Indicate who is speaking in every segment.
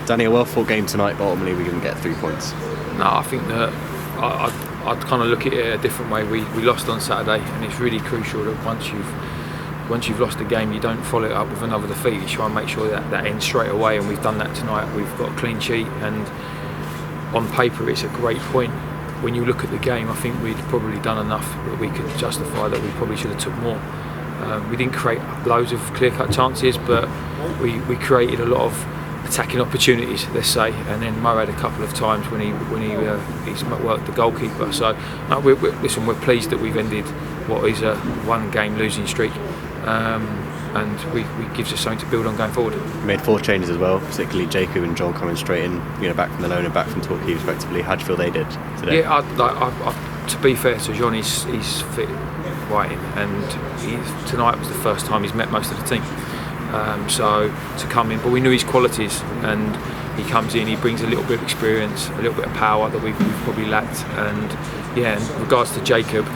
Speaker 1: Danny, a well-fought game tonight, but ultimately we didn't get 3 points.
Speaker 2: No, I think that I'd kind of look at it a different way. We lost on Saturday, and it's really crucial that once you've lost a game, you don't follow it up with another defeat. You try and make sure that ends straight away, and we've done that tonight. We've got a clean sheet, and on paper it's a great point. When you look at the game, I think we'd probably done enough that we could justify that we probably should have took more. We didn't create loads of clear-cut chances, but we created a lot of attacking opportunities, let's say, and then Mo had a couple of times when he's worked the goalkeeper. So no, we're pleased that we've ended what is a 1-game losing streak, and we gives us something to build on going forward.
Speaker 1: You made 4 changes as well, particularly Jacob and John coming straight in, back from the loan and back from Torquay respectively. How do you feel they did today?
Speaker 2: Yeah, to be fair to John, he's fit right in, and tonight was the first time he's met most of the team. So to come in, but we knew his qualities, and he comes in, he brings a little bit of experience, a little bit of power that we've probably lacked. And yeah, in regards to Jacob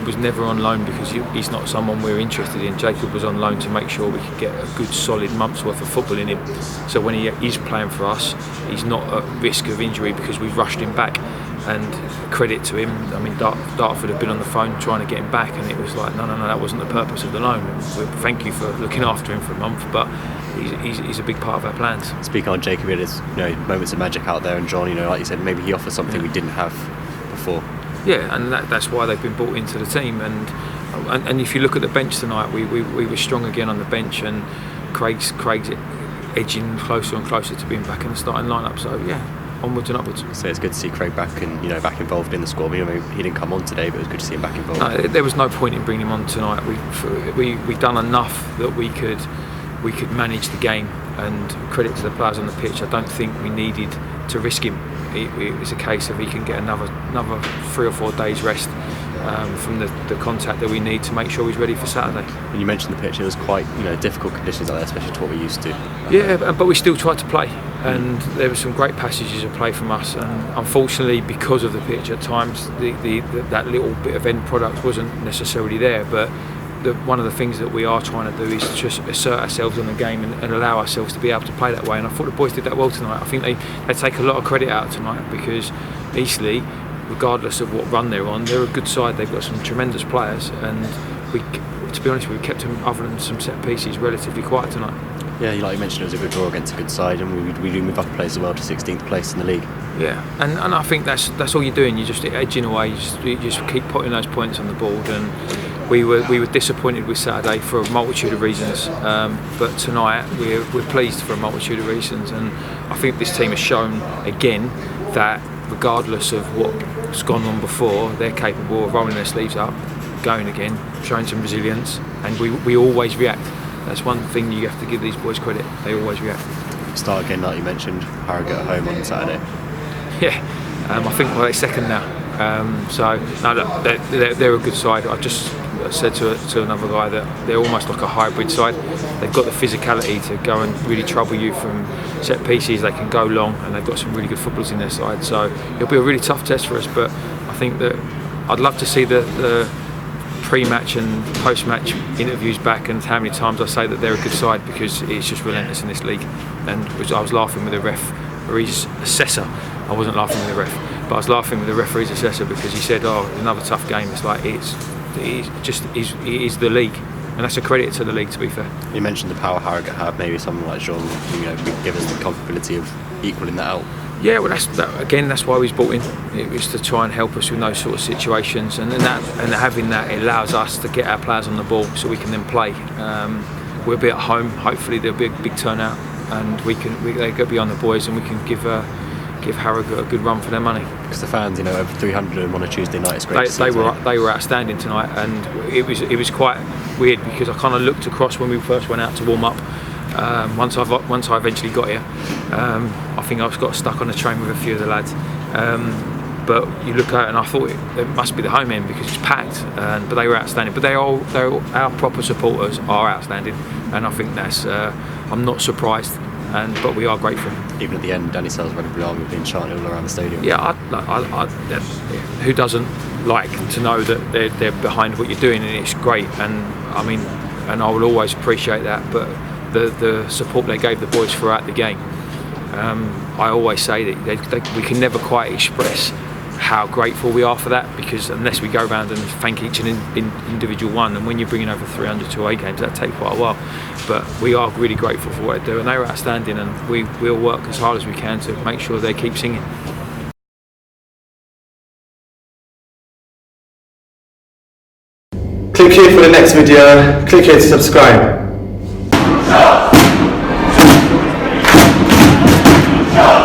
Speaker 2: was never on loan because he's not someone we're interested in. Jacob was on loan to make sure we could get a good solid month's worth of football in him. So when he is playing for us, he's not at risk of injury because we've rushed him back. And credit to him, I mean, Dartford have been on the phone trying to get him back, and it was like, no, that wasn't the purpose of the loan. Thank you for looking after him for a month, but he's a big part of our plans.
Speaker 1: Speaking on Jacob, there's moments of magic out there, and John, like you said, maybe he offers something we didn't have before.
Speaker 2: Yeah, and that's why they've been brought into the team. And if you look at the bench tonight, we were strong again on the bench, and Craig's edging closer and closer to being back in the starting lineup. So yeah, onwards and upwards.
Speaker 1: So it's good to see Craig back and back involved in the squad. He didn't come on today, but it was good to see him back involved.
Speaker 2: No, there was no point in bringing him on tonight. We've done enough that we could manage the game, and credit to the players on the pitch. I don't think we needed to risk him. It was a case of he can get another 3 or 4 days rest from the contact that we need to make sure he's ready for Saturday.
Speaker 1: When you mentioned the pitch, it was quite difficult conditions out there, especially to what we're used to.
Speaker 2: Yeah, but we still tried to play, and there were some great passages of play from us. And unfortunately, because of the pitch, at times that little bit of end product wasn't necessarily there. But one of the things that we are trying to do is just assert ourselves on the game and allow ourselves to be able to play that way. And I thought the boys did that well tonight. I think they take a lot of credit out tonight, because Eastleigh, regardless of what run they're on, they're a good side. They've got some tremendous players, and to be honest, we kept them, other than some set pieces, relatively quiet tonight.
Speaker 1: Yeah, like you mentioned, it was a good draw against a good side, and we do move up a place as well to 16th place in the league.
Speaker 2: Yeah, and I think that's all you're doing. You're just edging away. You just keep putting those points on the board. And we were disappointed with Saturday for a multitude of reasons, but tonight we're pleased for a multitude of reasons. And I think this team has shown again that regardless of what's gone on before, they're capable of rolling their sleeves up, going again, showing some resilience, and we always react. That's one thing you have to give these boys credit. They always react.
Speaker 1: Start again, like you mentioned, Harrogate at home on Saturday.
Speaker 2: Yeah, I think they're second now. So no, look, they're a good side. I just said to another guy that they're almost like a hybrid side. They've got the physicality to go and really trouble you from set pieces. They can go long, and they've got some really good footballers in their side. So it'll be a really tough test for us. But I think that I'd love to see the pre-match and post-match interviews back, and how many times I say that they're a good side, because it's just relentless in this league. And I was laughing with the referee's assessor. I wasn't laughing with the ref, but I was laughing with the referee's assessor, because he said, "Oh, another tough game." It's like it is the league, and that's a credit to the league, to be fair.
Speaker 1: You mentioned the power Harrogate have. Maybe someone like Jean, could give us the comfortability of equaling that out. Yeah, well, that's why we was brought in. It was to try and help us with those sort of situations, and having that, it allows us to get our players on the ball so we can then play. We'll be at home. Hopefully, there'll be a big turnout, and they go beyond the boys, and we can give Harrogate a good run for their money. Because the fans, over 300 on a Tuesday night. It's great.
Speaker 2: They were outstanding tonight, and it was quite weird, because I kind of looked across when we first went out to warm up. Once I eventually got here, I think I got stuck on the train with a few of the lads. But you look out, and I thought it must be the home end, because it's packed. But they were outstanding. But our proper supporters are outstanding, and I think that's. I'm not surprised, but we are grateful.
Speaker 1: Even at the end, Danny Searle's running belong. We've been chanting all around the stadium.
Speaker 2: Yeah, who doesn't like to know that they're behind what you're doing, and it's great. And I mean, and I will always appreciate that. But the support they gave the boys throughout the game I always say that we can never quite express how grateful we are for that, because unless we go around and thank each individual one, and when you're bringing over 300 to away games, that takes quite a while. But we are really grateful for what they do, and they were outstanding, and we'll work as hard as we can to make sure they keep singing.
Speaker 3: Click here for the next video, click here to subscribe.